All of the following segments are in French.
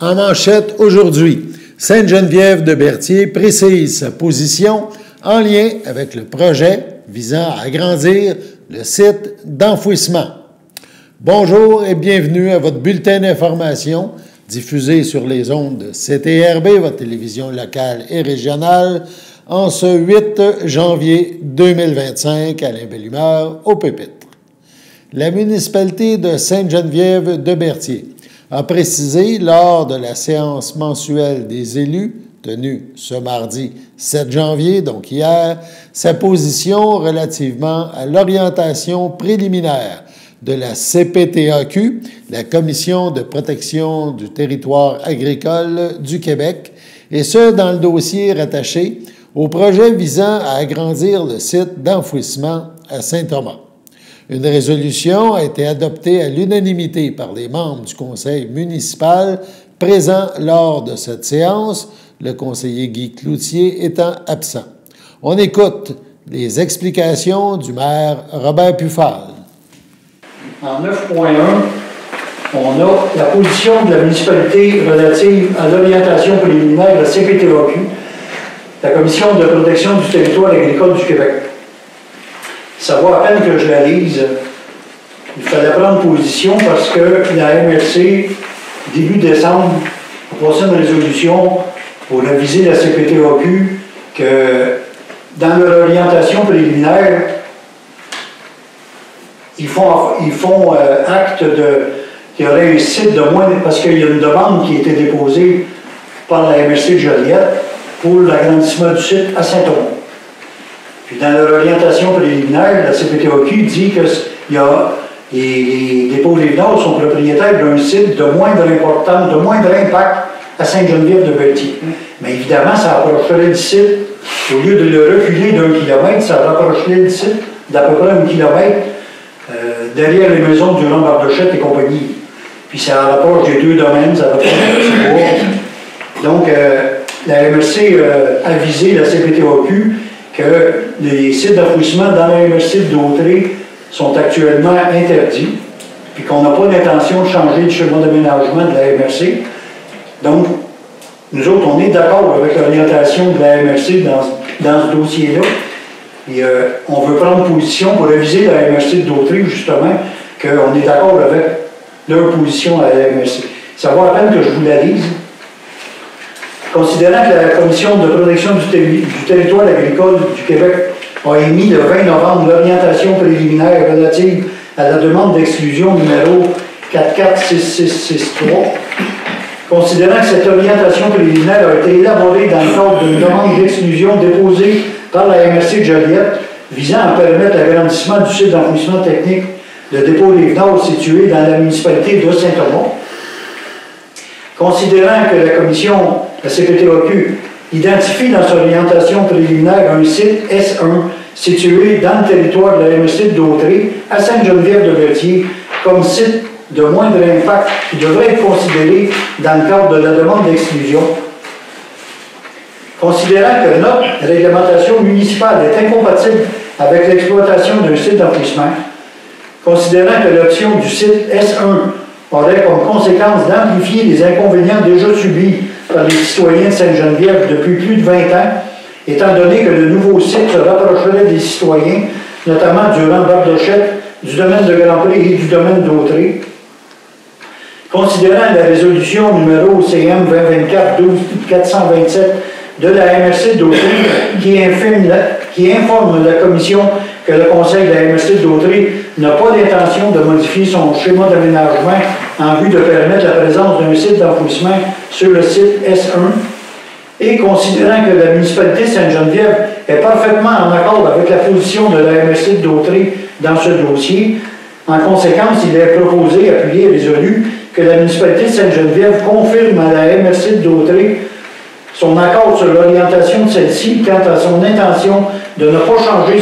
En manchette aujourd'hui, Sainte-Geneviève de Berthier précise sa position en lien avec le projet visant à agrandir le site d'enfouissement. Bonjour et bienvenue à votre bulletin d'information diffusé sur les ondes de CTRB, votre télévision locale et régionale, en ce 8 janvier 2025, Alain Bellumeur au pupitre. La municipalité de Sainte-Geneviève de Berthier a précisé lors de la séance mensuelle des élus, tenue ce mardi 7 janvier, donc hier, sa position relativement à l'orientation préliminaire de la CPTAQ, la Commission de protection du territoire agricole du Québec, et ce, dans le dossier rattaché au projet visant à agrandir le site d'enfouissement à Saint-Thomas. Une résolution a été adoptée à l'unanimité par les membres du conseil municipal présents lors de cette séance, le conseiller Guy Cloutier étant absent. On écoute les explications du maire Robert Pufal. En 9.1, on a la position de la municipalité relative à l'orientation préliminaire de la CPTAQ, la Commission de protection du territoire agricole du Québec. Ça vaut à peine que je la lise. Il fallait prendre position parce que la MRC, début décembre, a passé une résolution pour aviser la CPTAQ que dans leur orientation préliminaire, ils font acte qu'il y aurait un site de moins, parce qu'il y a une demande qui a été déposée par la MRC de Joliette pour l'agrandissement du site à Saint-Thomas. Puis dans leur orientation préliminaire, la CPTAQ dit que les dépôts des Nord sont propriétaires d'un site de moindre importance, de moindre impact à Sainte-Geneviève de Berthier. Mais évidemment, ça approcherait le site, au lieu de le reculer d'1 kilomètre, ça rapprocherait le site d'à peu près 1 kilomètre derrière les maisons du Durand-Bardochette et compagnie. Puis ça rapproche des deux domaines, ça rapproche du bois. Donc, la MRC a avisé la CPTAQ que les sites d'enfouissement dans la MRC de Dautrey sont actuellement interdits, puis qu'on n'a pas d'intention de changer le schéma d'aménagement de la MRC. Donc, nous autres, on est d'accord avec l'orientation de la MRC dans ce dossier-là. Et on veut prendre position pour aviser la MRC de Dautrey, justement, qu'on est d'accord avec leur position à la MRC. Ça vaut à peine que je vous la lise. Considérant que la Commission de protection du territoire agricole du Québec a émis le 20 novembre l'orientation préliminaire relative à la demande d'exclusion numéro 446663, considérant que cette orientation préliminaire a été élaborée dans le cadre d'une demande d'exclusion déposée par la MRC de Joliette visant à permettre l'agrandissement du site d'enfouissement technique de dépôt des Nord situé dans la municipalité de Saint-Thomas, considérant que la Commission, la CPTAQ, identifie dans son orientation préliminaire un site S1 situé dans le territoire de la MRC de Dautrey à Sainte-Geneviève de Berthier comme site de moindre impact qui devrait être considéré dans le cadre de la demande d'exclusion. Considérant que notre réglementation municipale est incompatible avec l'exploitation d'un site d'enfouissement, considérant que l'option du site S1 aurait comme conséquence d'amplifier les inconvénients déjà subis par les citoyens de Sainte-Geneviève depuis plus de 20 ans, étant donné que le nouveau site se rapprocherait des citoyens, notamment du Durand-Bardochette, du domaine de Grand-Pré et du domaine d'Autrey. Considérant la résolution numéro CM 2024-12-427 de la MRC d'Autrey qui informe la Commission que le conseil de la MRC d'Autrey n'a pas d'intention de modifier son schéma d'aménagement en vue de permettre la présence d'un site d'enfouissement sur le site S1, et considérant que la municipalité de Sainte-Geneviève est parfaitement en accord avec la position de la MRC d'Autrey dans ce dossier, en conséquence, il est proposé, appuyé et résolu, que la municipalité de Sainte-Geneviève confirme à la MRC d'Autrey son accord sur l'orientation de celle-ci quant à son intention de ne pas changer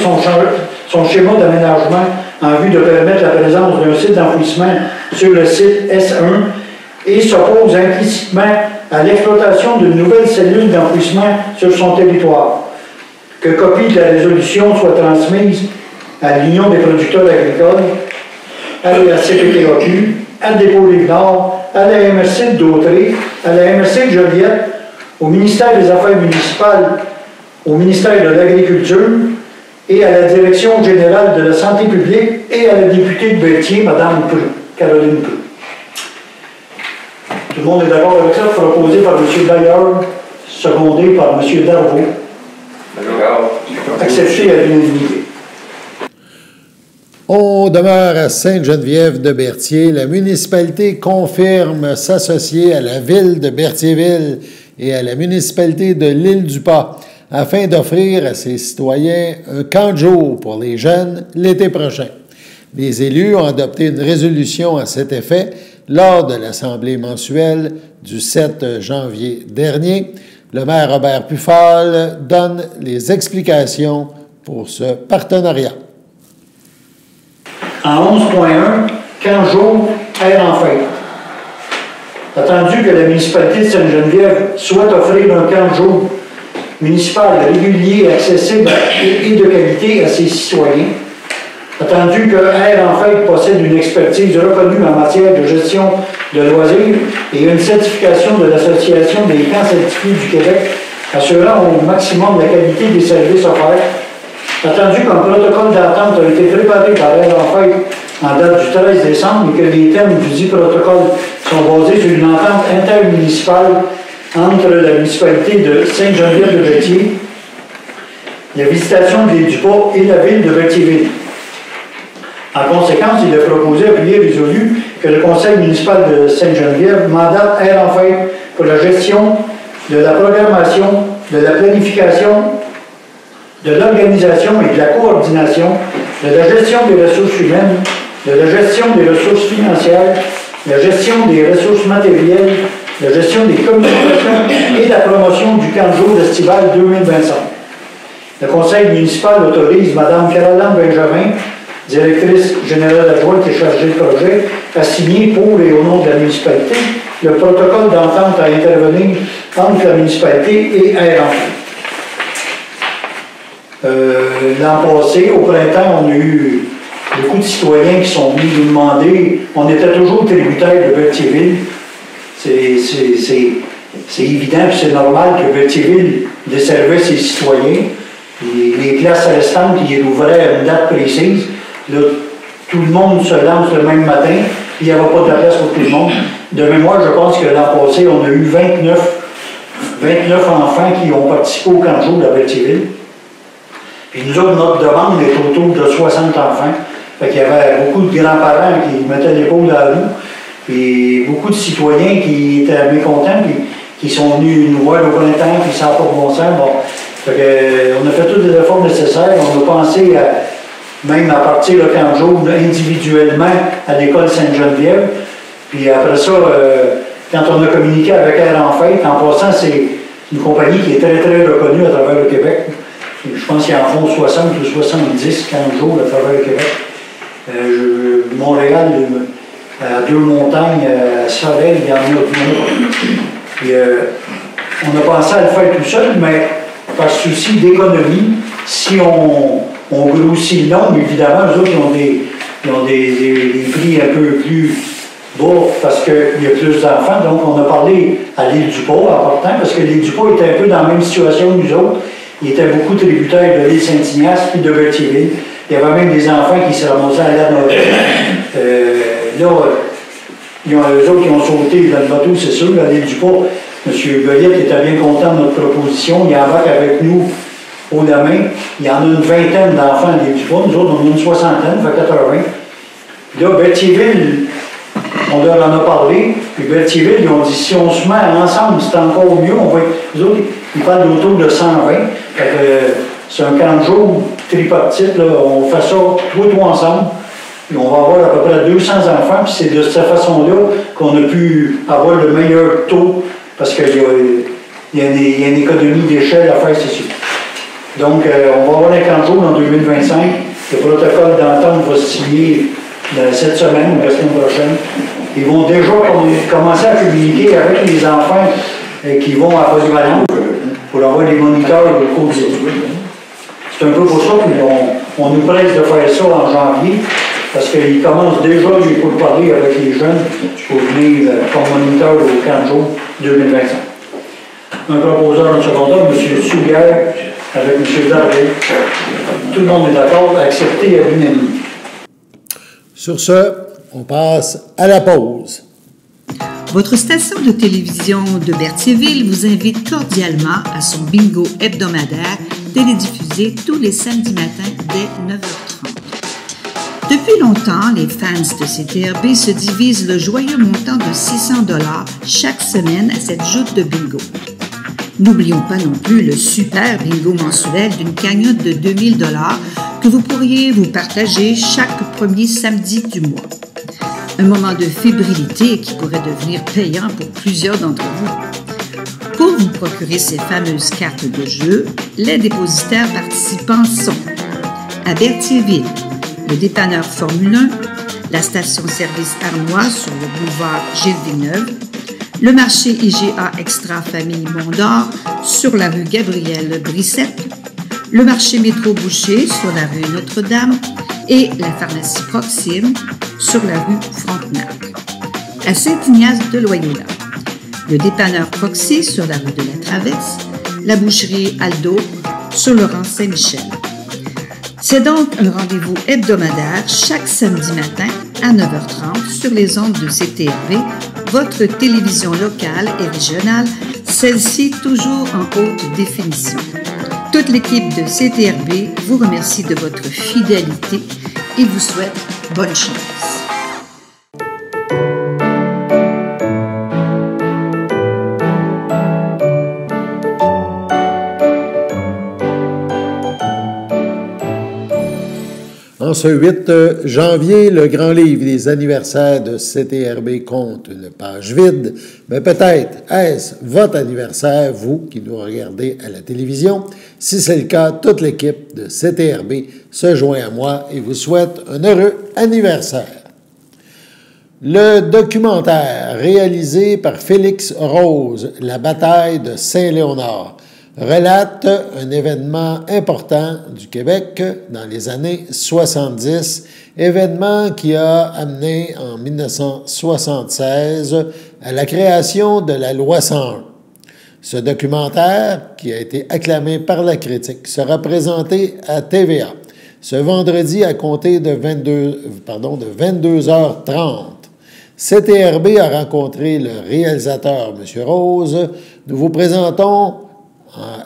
son schéma d'aménagement en vue de permettre la présence d'un site d'enfouissement sur le site S1 et s'oppose implicitement à l'exploitation d'une nouvelle cellule d'enfouissement sur son territoire. Que copie de la résolution soit transmise à l'Union des producteurs agricoles, à la CPTAQ, à Dépôt Rive-Nord, à la MRC de Dautrey, à la MRC de Joliette, au ministère des Affaires municipales, au ministère de l'Agriculture et à la Direction générale de la santé publique et à la députée de Berthier, Mme Caroline Prou. Tout le monde est d'accord avec ça, proposé par M. Bayard, secondé par M. Darvaux. Accepté à l'unanimité. On demeure à Sainte-Geneviève-de-Berthier. La municipalité confirme s'associer à la ville de Berthierville et à la municipalité de l'Île-du-Pas afin d'offrir à ses citoyens un camp de jour pour les jeunes l'été prochain. Les élus ont adopté une résolution à cet effet lors de l'Assemblée mensuelle du 7 janvier dernier. Le maire Robert Pufol donne les explications pour ce partenariat. En 11.1, 15 jours, air en fête. Attendu que la municipalité de Sainte-Geneviève souhaite offrir un camp de jour municipal régulier, accessible et de qualité à ses citoyens, attendu que Air en Fête possède une expertise reconnue en matière de gestion de loisirs et une certification de l'Association des camps certifiés du Québec assurant au maximum la qualité des services offerts, attendu qu'un protocole d'attente a été préparé par Air en Fête en date du 13 décembre et que les thèmes du dit protocole sont basés sur une entente intermunicipale entre la municipalité de Sainte-Geneviève-de-Berthier, la visitation de l'Île-du-Pas et la ville de Berthierville. En conséquence, il est proposé, appuyé et résolu, que le conseil municipal de Sainte-Geneviève mandate Air en Fête pour la gestion de la programmation, de la planification, de l'organisation et de la coordination, de la gestion des ressources humaines, de la gestion des ressources financières, la gestion des ressources matérielles, la gestion des communications et la promotion du camp de jour estival 2025. Le conseil municipal autorise Mme Caroline Benjamin, directrice générale adjointe et chargée de projet, à signer pour et au nom de la municipalité le protocole d'entente à intervenir entre la municipalité et Air en Fête. L'an passé, au printemps, on a eu beaucoup de citoyens qui sont venus nous demander, on était toujours tributaire de Berthierville. C'est évident et c'est normal que Berthierville desservait ses citoyens. Les classes restantes, ils ouvraient à une date précise. Là, tout le monde se lance le même matin, puis il n'y avait pas de place pour tout le monde. De mémoire, je pense que l'an passé, on a eu 29 enfants qui ont participé au camp de jour de Berthierville. Puis nous autres, notre demande est autour de 60 enfants. Fait qu'il y avait beaucoup de grands-parents qui mettaient l'épaule à la roue. Puis beaucoup de citoyens qui étaient mécontents, puis qui sont venus nous voir au printemps, puis ça n'a pas de bon sens. Bon. Fait que, on a fait tous les efforts nécessaires. On a pensé même à partir le camp de jour individuellement à l'école Sainte-Geneviève. Puis après ça, quand on a communiqué avec Air en Fête, en passant, c'est une compagnie qui est très, très reconnue à travers le Québec. Je pense qu'ils en font 60 ou 70 camps de jour à travers le Québec. Montréal, à Deux-Montagnes, à Sorel, il y en a puis, on a pensé à le faire tout seul, mais par souci d'économie, si on grossit le nombre, évidemment, eux autres, ils ont des prix un peu plus bas parce qu'il y a plus d'enfants. Donc, on a parlé à l'Île-du-Pas en partant, parce que l'Île-du-Pas était un peu dans la même situation que nous autres. Ils étaient beaucoup tributaires de l'île Saint-Ignace puis de Berthierville. Il y avait même des enfants qui se ramassaient à l'air de là, eux autres qui ont sauté dans le bateau, c'est sûr, à l'Île-du-Pas. M. Goyette était bien content de notre proposition. Il embarque avec nous haut la main. Il y en a une vingtaine d'enfants à l'Île-du-Pas. Nous autres, on a une soixantaine, fait 80. Là, Berthierville, on leur en a parlé. Puis Berthierville, ils ont dit, si on se met ensemble, c'est encore mieux. On va être, nous autres, ils parlent d'autour de 120. Fait que c'est un camp de jour tripartite. Là. On fait ça, tout ensemble. Puis on va avoir à peu près 200 enfants. Puis c'est de cette façon-là qu'on a pu avoir le meilleur taux. Parce qu'il y a une économie d'échelle à faire, c'est sûr. Donc, on va avoir un camp de jour en 2025. Le protocole d'entente va se signer cette semaine ou la semaine prochaine. Ils vont déjà commencer à communiquer avec les enfants qui vont à Polyvalente pour avoir des moniteurs au cours des études. C'est un peu pour ça qu'on nous presse de faire ça en janvier. parce qu'il commence déjà, j'ai pas parler avec les jeunes pour venir comme moniteur au camp de jour 2025. Un proposeur en secondaire, M. Souguerre, avec M. Daré. Tout le monde est d'accord, accepté à l'unanimité. Sur ce, on passe à la pause. Votre station de télévision de Berthierville vous invite cordialement à son bingo hebdomadaire télédiffusé tous les samedis matins dès 9h30. Depuis longtemps, les fans de CTRB se divisent le joyeux montant de 600 $ chaque semaine à cette joute de bingo. N'oublions pas non plus le super bingo mensuel d'une cagnotte de 2000 $ que vous pourriez vous partager chaque premier samedi du mois. Un moment de fébrilité qui pourrait devenir payant pour plusieurs d'entre vous. Pour vous procurer ces fameuses cartes de jeu, les dépositaires participants sont à Berthierville, le dépanneur Formule 1, la station-service Armois sur le boulevard Gilles Villeneuve, le marché IGA Extra Famille Mont-d'Or sur la rue Gabrielle Brissette, le marché Métro Boucher sur la rue Notre-Dame et la pharmacie Proxime sur la rue Frontenac. À Saint-Ignace de Loyola, le dépanneur Proxy sur la rue de la Traverse, la boucherie Aldo sur le rang Saint-Michel. C'est donc un rendez-vous hebdomadaire chaque samedi matin à 9h30 sur les ondes de CTRB, votre télévision locale et régionale, celle-ci toujours en haute définition. Toute l'équipe de CTRB vous remercie de votre fidélité et vous souhaite bonne chance. En ce 8 janvier, le grand livre des anniversaires de CTRB compte une page vide, mais peut-être est-ce votre anniversaire, vous qui nous regardez à la télévision. Si c'est le cas, toute l'équipe de CTRB se joint à moi et vous souhaite un heureux anniversaire. Le documentaire réalisé par Félix Rose, La bataille de Saint-Léonard, relate un événement important du Québec dans les années 70, événement qui a amené en 1976 à la création de la loi 101. Ce documentaire, qui a été acclamé par la critique, sera présenté à TVA ce vendredi à compter de 22h30. CTRB a rencontré le réalisateur, M. Rose. Nous vous présentons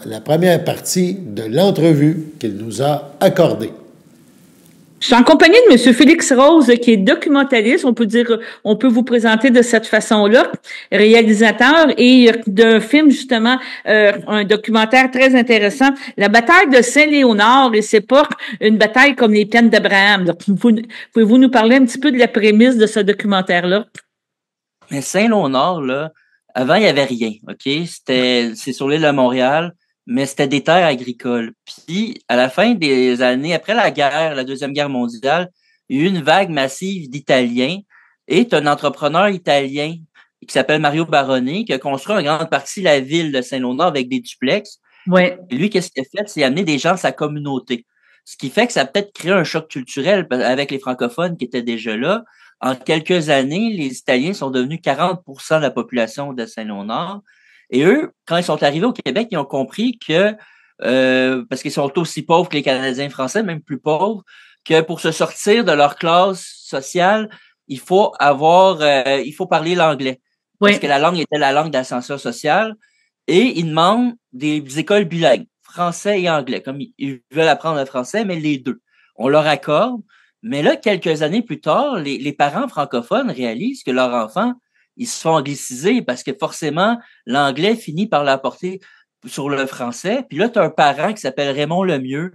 la première partie de l'entrevue qu'il nous a accordée. Je suis en compagnie de M. Félix Rose, qui est documentaliste, on peut vous présenter de cette façon-là, réalisateur et d'un film, justement, un documentaire très intéressant, La bataille de Saint-Léonard, et c'est pas une bataille comme les plaines d'Abraham. Pouvez-vous nous parler un petit peu de la prémisse de ce documentaire-là? Mais Saint-Léonard, là, avant, il n'y avait rien, OK? C'est sur l'île de Montréal, mais c'était des terres agricoles. Puis, à la fin des années, après la Deuxième Guerre mondiale, il y a eu une vague massive d'Italiens et un entrepreneur italien qui s'appelle Mario Baroni, qui a construit en grande partie la ville de Saint-Léonard avec des duplex. Ouais. Et lui, qu'est-ce qu'il a fait? C'est amener des gens de sa communauté. Ce qui fait que ça a peut-être créé un choc culturel avec les francophones qui étaient déjà là. En quelques années, les Italiens sont devenus 40% de la population de Saint-Léonard. Et eux, quand ils sont arrivés au Québec, ils ont compris que, parce qu'ils sont aussi pauvres que les Canadiens français, même plus pauvres, que pour se sortir de leur classe sociale, il faut parler l'anglais. Oui. Parce que la langue était la langue d'ascenseur social. Et ils demandent des écoles bilingues, français et anglais, comme ils veulent apprendre le français, mais les deux. On leur accorde. Mais là, quelques années plus tard, les parents francophones réalisent que leurs enfants, ils se font angliciser parce que forcément, l'anglais finit par l'apporter sur le français. Puis là, tu as un parent qui s'appelle Raymond Lemieux,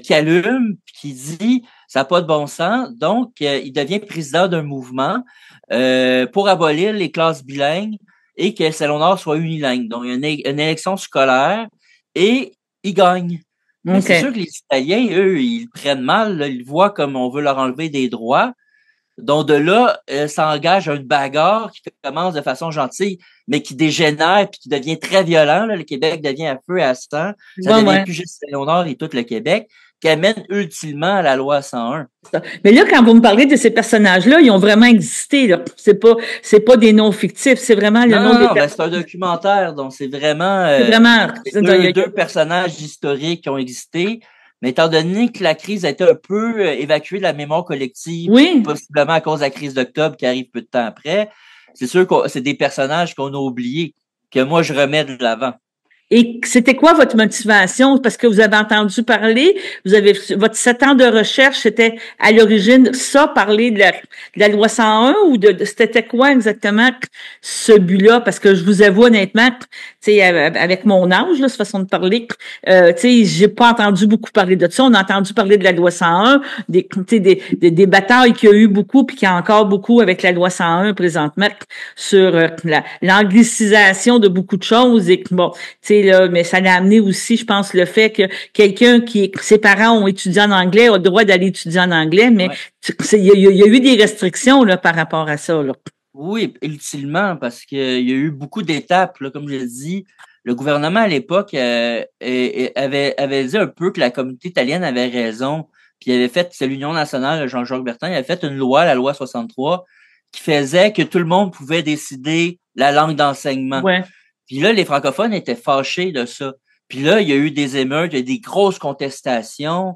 qui allume, qui dit « ça n'a pas de bon sens ». Donc, il devient président d'un mouvement pour abolir les classes bilingues et que Saint-Léonard soit unilingue. Donc, il y a une élection scolaire et il gagne. Mais Okay. c'est sûr que les Italiens, eux, ils prennent mal, là, ils voient comme on veut leur enlever des droits. Donc de là, s'engage une bagarre qui commence de façon gentille, mais qui dégénère puis qui devient très violent. Là. Le Québec devient à feu et à sang. Ça devient plus juste Saint-Léonard et tout le Québec. qui amène ultimement à la loi 101. Mais là, quand vous me parlez de ces personnages-là, ils ont vraiment existé, là. C'est pas des noms fictifs, c'est vraiment le nom des Non, c'est un documentaire, donc c'est vraiment, deux personnages historiques qui ont existé. Mais étant donné que la crise a été un peu évacuée de la mémoire collective, oui, possiblement à cause de la crise d'octobre qui arrive peu de temps après, c'est sûr que c'est des personnages qu'on a oubliés, que moi je remets de l'avant. Et c'était quoi votre motivation? Parce que vous avez entendu parler, votre 7 ans de recherche, c'était à l'origine ça, parler de la loi 101 ou c'était quoi exactement ce but-là? Parce que je vous avoue honnêtement, tu sais, avec mon âge, là, cette façon de parler, tu sais, j'ai pas entendu beaucoup parler de ça. On a entendu parler de la loi 101, des batailles qu'il y a eu beaucoup puis qu'il y a encore beaucoup avec la loi 101 présentement sur l'anglicisation de beaucoup de choses et bon, tu sais, là, mais ça l'a amené aussi, je pense, le fait que quelqu'un ses parents ont étudié en anglais a le droit d'aller étudier en anglais, mais il y a eu des restrictions là, par rapport à ça. Là. Oui, utilement, parce qu'il y a eu beaucoup d'étapes, là, comme je l'ai dit. Le gouvernement à l'époque avait dit un peu que la communauté italienne avait raison, puis il avait fait, c'est l'Union nationale, Jean-Jacques Bertin, il avait fait une loi, la loi 63, qui faisait que tout le monde pouvait décider la langue d'enseignement. Ouais. Puis là, les francophones étaient fâchés de ça. Puis là, il y a eu des émeutes, il y a eu des grosses contestations.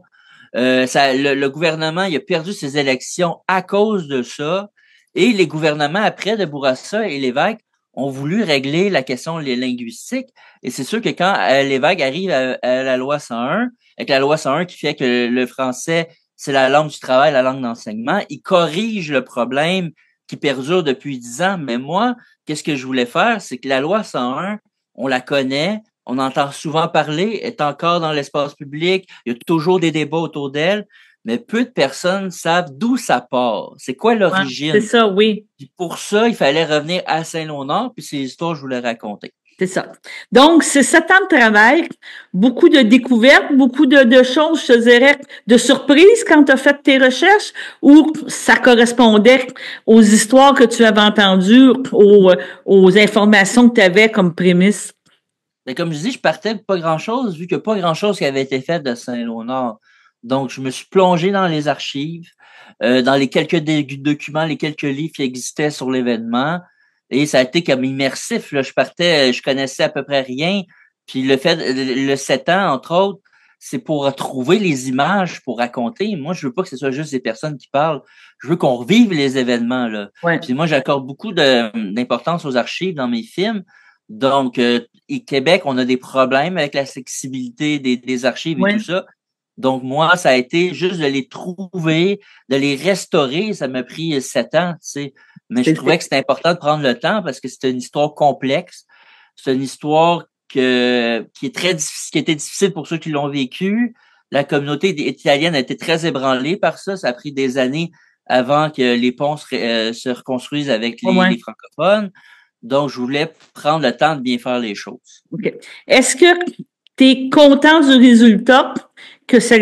Le gouvernement, il a perdu ses élections à cause de ça. Et les gouvernements après de Bourassa et Lévesque ont voulu régler la question linguistique. Et c'est sûr que quand Lévesque arrive à la loi 101, avec la loi 101 qui fait que le français, c'est la langue du travail, la langue d'enseignement, il corrige le problème qui perdure depuis 10 ans. Mais moi, qu'est-ce que je voulais faire? C'est que la loi 101, on la connaît, on entend souvent parler, est encore dans l'espace public, il y a toujours des débats autour d'elle, mais peu de personnes savent d'où ça part. C'est quoi l'origine? Ouais, c'est ça, oui. Puis pour ça, il fallait revenir à Saint-Léonard, puis ces histoires, je voulais raconter. C'est ça. Donc, c'est 7 ans de travail, beaucoup de découvertes, beaucoup de choses, je te dirais, de surprises quand tu as fait tes recherches, ou ça correspondait aux histoires que tu avais entendues, aux informations que tu avais comme prémisse? Mais comme je dis, je partais de pas grand-chose, vu qu'il n'y a pas grand-chose qui avait été fait de Saint-Léonard. Donc, je me suis plongé dans les archives, dans les quelques documents, les quelques livres qui existaient sur l'événement. Et ça a été comme immersif. Là. Je connaissais à peu près rien. Puis le 7 ans, entre autres, c'est pour trouver les images, pour raconter. Moi, je veux pas que ce soit juste des personnes qui parlent. Je veux qu'on revive les événements. Là. Ouais. Puis moi, j'accorde beaucoup d'importance aux archives dans mes films. Donc, et Québec, on a des problèmes avec l'accessibilité des archives et tout ça. Donc, moi, ça a été juste de les trouver, de les restaurer. Ça m'a pris 7 ans, tu sais. Mais je trouvais que c'était important de prendre le temps parce que c'est une histoire complexe. C'est une histoire qui est très difficile, qui était difficile pour ceux qui l'ont vécu. La communauté italienne a été très ébranlée par ça. Ça a pris des années avant que les ponts se reconstruisent avec les francophones. Donc, je voulais prendre le temps de bien faire les choses. OK. Est-ce que tu es content du résultat? Que c'est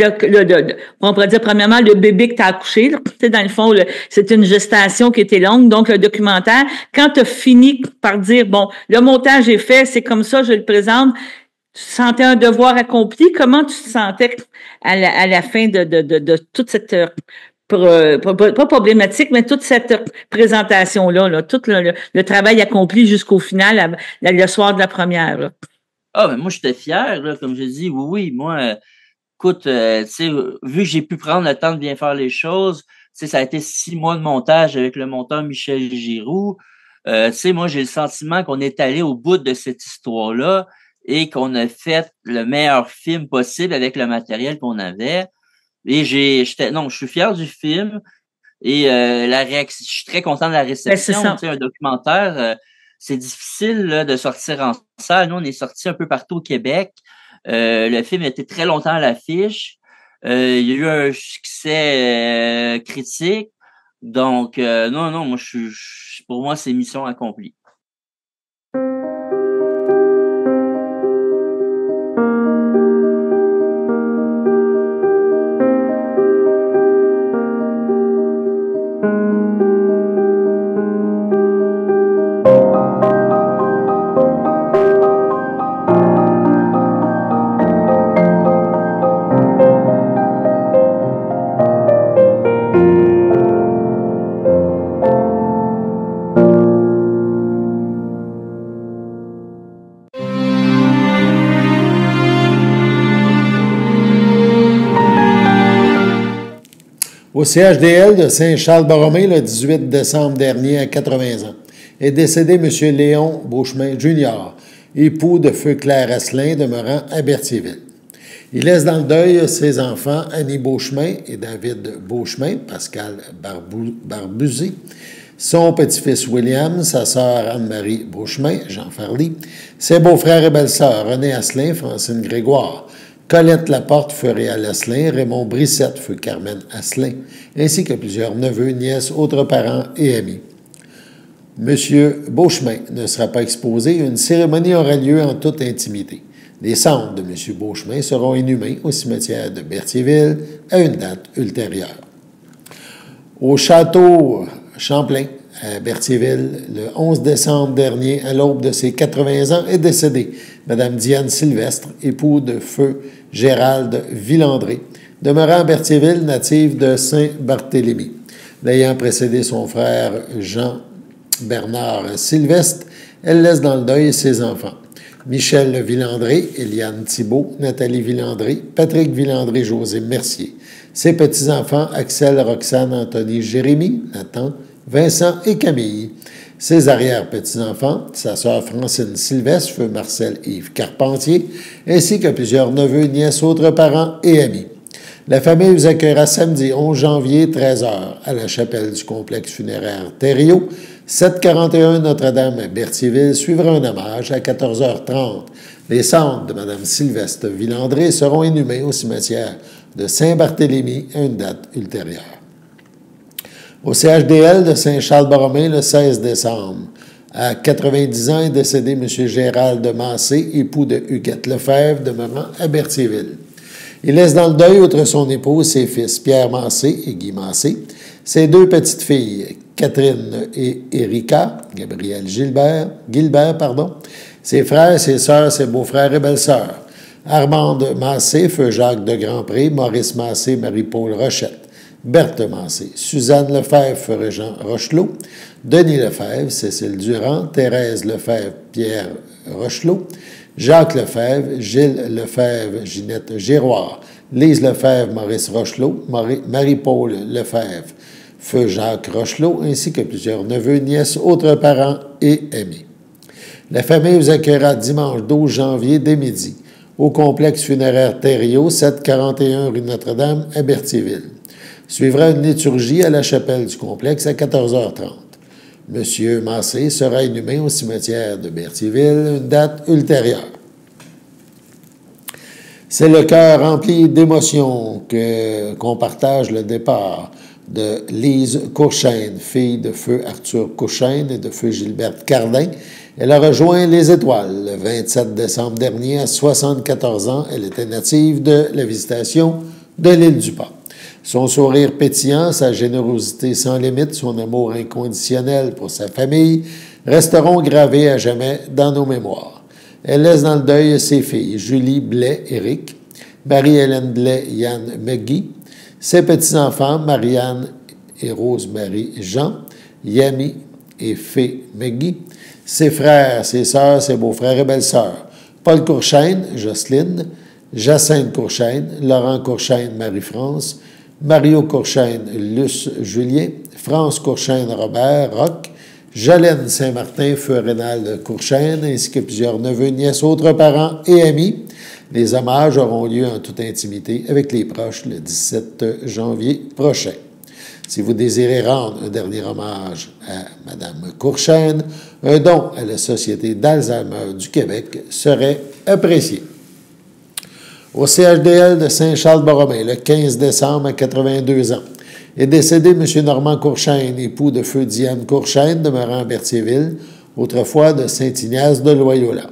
on pourrait dire premièrement le bébé que tu as accouché. Tu sais, dans le fond, c'est une gestation qui était longue. Donc, le documentaire, quand tu as fini par dire, bon, le montage est fait, c'est comme ça, je le présente, tu sentais un devoir accompli. Comment tu te sentais à la fin de toute cette pas problématique, mais toute cette présentation-là, là, tout le travail accompli jusqu'au final, le soir de la première. Là. Ah, mais moi, j'étais fier, là, comme je dis. Oui, moi, écoute, tu sais, vu que j'ai pu prendre le temps de bien faire les choses, tu sais, ça a été 6 mois de montage avec le monteur Michel Giroux. Tu sais, moi, j'ai le sentiment qu'on est allé au bout de cette histoire-là et qu'on a fait le meilleur film possible avec le matériel qu'on avait. Et je suis fier du film et la réaction, je suis très content de la réception. Tu sais, un documentaire, c'est difficile là, de sortir en salle. Nous, on est sortis un peu partout au Québec. Le film était très longtemps à l'affiche. Il y a eu un succès critique. Donc, non, moi, pour moi, c'est mission accomplie. Au CHDL de Saint-Charles-Borromée, le 18 décembre dernier, à 80 ans, est décédé M. Léon Beauchemin Jr., époux de feu Claire Asselin, demeurant à Berthierville. Il laisse dans le deuil ses enfants Annie Beauchemin et David Beauchemin, Pascal Barbuzy, son petit-fils William, sa sœur Anne-Marie Beauchemin, Jean Farly, ses beaux-frères et belles-sœurs René Asselin, Francine Grégoire, Colette Laporte, feu Réal Asselin, Raymond Brissette, feu Carmen Asselin, ainsi que plusieurs neveux, nièces, autres parents et amis. M. Beauchemin ne sera pas exposé. Une cérémonie aura lieu en toute intimité. Les cendres de M. Beauchemin seront inhumées au cimetière de Berthierville à une date ultérieure. Au château Champlain, à Berthierville, le 11 décembre dernier, à l'aube de ses 80 ans, est décédée Mme Diane Sylvestre, époux de feu Gérald Villandré, demeurant à Berthierville, native de Saint-Barthélemy. L'ayant précédé son frère Jean-Bernard Sylvestre, elle laisse dans le deuil ses enfants. Michel Villandré, Eliane Thibault, Nathalie Villandré, Patrick Villandré, José Mercier. Ses petits-enfants, Axel, Roxane, Anthony, Jérémy, Nathan, Vincent et Camille. Ses arrière-petits-enfants, sa sœur Francine Sylvestre, feu Marcel-Yves Carpentier, ainsi que plusieurs neveux, nièces, autres parents et amis. La famille vous accueillera samedi 11 janvier, 13h, à la chapelle du complexe funéraire Thériault, 741 Notre-Dame à Berthierville. Suivra un hommage à 14h30. Les cendres de Mme Sylvestre Villandré seront inhumées au cimetière de Saint-Barthélemy à une date ultérieure. Au CHDL de Saint-Charles-Borromée, le 16 décembre, à 90 ans, est décédé M. Gérald Massé, époux de Huguette Lefebvre, demeurant à Berthierville. Il laisse dans le deuil, outre son épouse, ses fils Pierre Massé et Guy Massé, ses deux petites filles, Catherine et Erika, Gabriel Gilbert, ses frères, ses sœurs, ses beaux-frères et belles-sœurs, Armande Massé, feu Jacques de Grandpré, Maurice Massé, Marie-Paul Rochette, Berthe Massé, Suzanne Lefebvre, feu Régent Rochelot, Denis Lefebvre, Cécile Durand, Thérèse Lefebvre, Pierre Rochelot, Jacques Lefebvre, Gilles Lefebvre, Ginette Giroir, Lise Lefebvre, Maurice Rochelot, Marie-Paul Lefebvre, feu Jacques Rochelot, ainsi que plusieurs neveux, nièces, autres parents et amis. La famille vous accueillera dimanche 12 janvier dès midi au complexe funéraire Thériault, 741 rue Notre-Dame à Berthierville. Suivra une liturgie à la chapelle du complexe à 14h30. M. Massé sera inhumé au cimetière de Berthierville, une date ultérieure. C'est le cœur rempli d'émotion qu'on partage le départ de Lise Courchaine, fille de feu Arthur Courchaine et de feu Gilberte Cardin. Elle a rejoint les Étoiles le 27 décembre dernier à 74 ans. Elle était native de la Visitation de l'île du Pas. Son sourire pétillant, sa générosité sans limite, son amour inconditionnel pour sa famille resteront gravés à jamais dans nos mémoires. Elle laisse dans le deuil ses filles, Julie Blais-Éric, Marie-Hélène Blais-Yann McGee, ses petits-enfants, Marianne et Rose-Marie Jean, Yami et Fée McGee, ses frères, ses sœurs, ses beaux-frères et belles-sœurs, Paul Courchaine, Jocelyne, Jacinthe Courchaine, Laurent Courchaine, Marie-France, Mario Courchaine, Luce Julien, France Courchaine, Robert Roch, Jolène Saint-Martin, feu Rénal Courchaine, ainsi que plusieurs neveux, nièces, autres parents et amis. Les hommages auront lieu en toute intimité avec les proches le 17 janvier prochain. Si vous désirez rendre un dernier hommage à Mme Courchaine, un don à la Société d'Alzheimer du Québec serait apprécié. Au CHDL de Saint-Charles-Borromée, le 15 décembre à 82 ans, est décédé M. Normand Courchaine, époux de feu Diane Courchaine, demeurant à Berthierville, autrefois de Saint-Ignace de Loyola.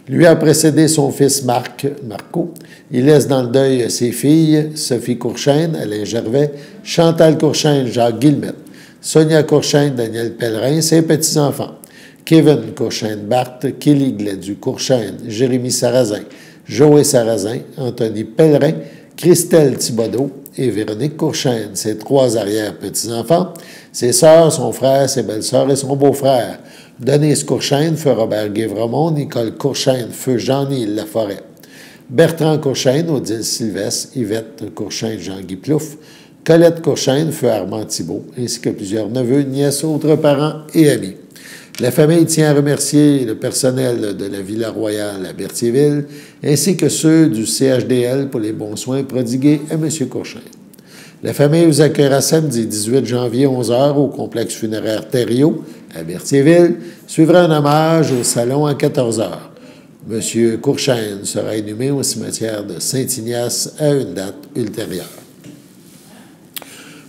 Lui a précédé son fils Marco. Il laisse dans le deuil ses filles, Sophie Courchaine, Alain Gervais, Chantal Courchaine, Jacques Guillemette, Sonia Courchaine, Daniel Pellerin, ses petits-enfants, Kevin Courchaine-Barthes, Kelly Gladu-Courchaine, Jérémy Sarrazin, Joël Sarrazin, Anthony Pellerin, Christelle Thibodeau et Véronique Courchaine, ses trois arrière-petits-enfants, ses sœurs, son frère, ses belles-sœurs et son beau-frère, Denise Courchaine, feu Robert Guévremont, Nicole Courchaine, feu Jean-Nil Laforêt, Bertrand Courchaine, Odile Sylvestre, Yvette Courchaine, Jean-Guy Plouffe, Colette Courchaine, feu Armand Thibault, ainsi que plusieurs neveux, nièces, autres parents et amis. La famille tient à remercier le personnel de la Villa Royale à Berthierville, ainsi que ceux du CHDL pour les bons soins prodigués à M. Courchaine. La famille vous accueillera samedi 18 janvier 11h au complexe funéraire Thériault à Berthierville. Suivra un hommage au salon à 14h. M. Courchaine sera inhumé au cimetière de Saint-Ignace à une date ultérieure.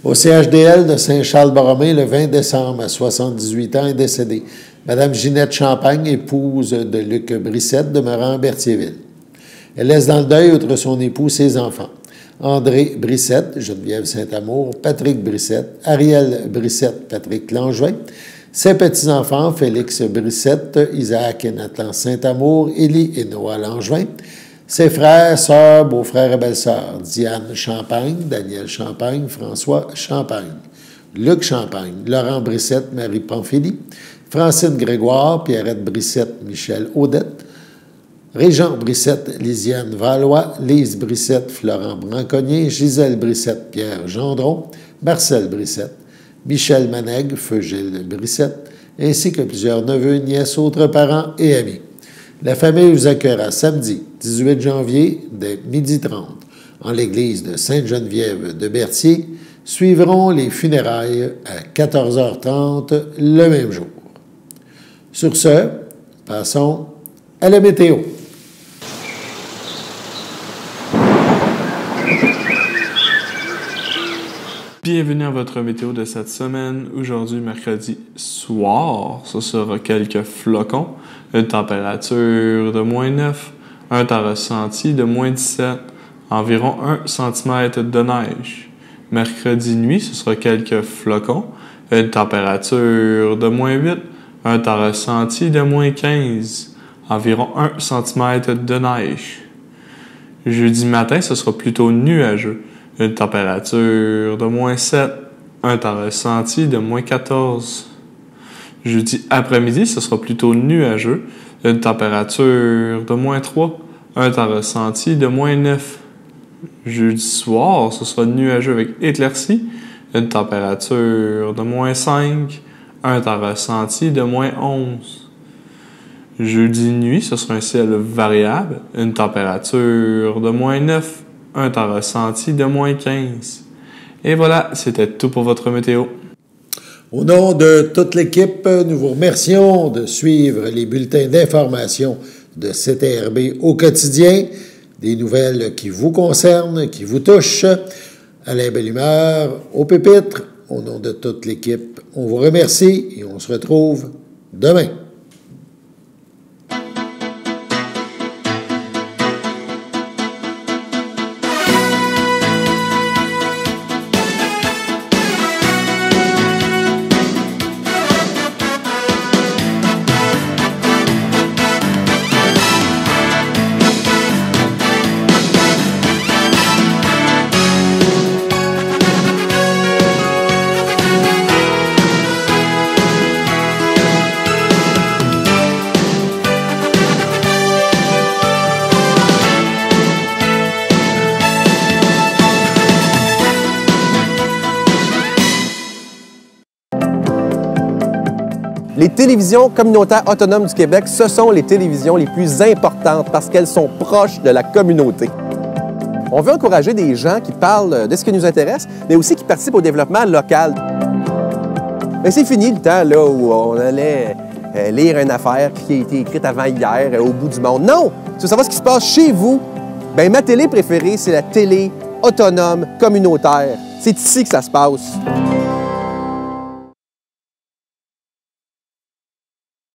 Au CHDL de Saint-Charles-Borromée, le 20 décembre, à 78 ans, est décédée Mme Ginette Champagne, épouse de Luc Brissette, demeurant à Berthierville. Elle laisse dans le deuil, outre son époux, ses enfants. André Brissette, Geneviève Saint-Amour, Patrick Brissette, Ariel Brissette, Patrick Langevin, ses petits-enfants, Félix Brissette, Isaac et Nathan Saint-Amour, Élie et Noah Langevin, ses frères, sœurs, beaux-frères et belles-sœurs, Diane Champagne, Daniel Champagne, François Champagne, Luc Champagne, Laurent Brissette, Marie Pamphili, Francine Grégoire, Pierrette Brissette, Michel Audette, Régent Brissette, Lisiane Valois, Lise Brissette, Florent Branconnier, Gisèle Brissette, Pierre Gendron, Marcel Brissette, Michel Manègue, Feu Gilles Brissette, ainsi que plusieurs neveux, nièces, autres parents et amis. La famille vous accueillera samedi 18 janvier dès 12h30 en l'église de Sainte-Geneviève de Berthier. Suivront les funérailles à 14h30 le même jour. Sur ce, passons à la météo. Bienvenue à votre météo de cette semaine. Aujourd'hui, mercredi soir, ce sera quelques flocons, une température de -9, un temps ressenti de -17, environ 1 cm de neige. Mercredi nuit, ce sera quelques flocons, une température de -8, un temps ressenti de -15, environ 1 cm de neige. Jeudi matin, ce sera plutôt nuageux. Une température de -7, un temps ressenti de -14. Jeudi après-midi, ce sera plutôt nuageux. Une température de -3, un temps ressenti de -9. Jeudi soir, ce sera nuageux avec éclaircies. Une température de -5, un temps ressenti de -11. Jeudi nuit, ce sera un ciel variable. Une température de -9. Un temps ressenti de -15. Et voilà, c'était tout pour votre météo. Au nom de toute l'équipe, nous vous remercions de suivre les bulletins d'information de CTRB au quotidien, des nouvelles qui vous concernent, qui vous touchent. Alain Bellumeur, au pupitre, au nom de toute l'équipe, on vous remercie et on se retrouve demain. Les télévisions communautaires autonomes du Québec, ce sont les télévisions les plus importantes parce qu'elles sont proches de la communauté. On veut encourager des gens qui parlent de ce qui nous intéresse, mais aussi qui participent au développement local. Mais c'est fini le temps là, où on allait lire une affaire qui a été écrite avant hier au bout du monde. Non! Tu veux savoir ce qui se passe chez vous? Bien, ma télé préférée, c'est la télé autonome communautaire. C'est ici que ça se passe.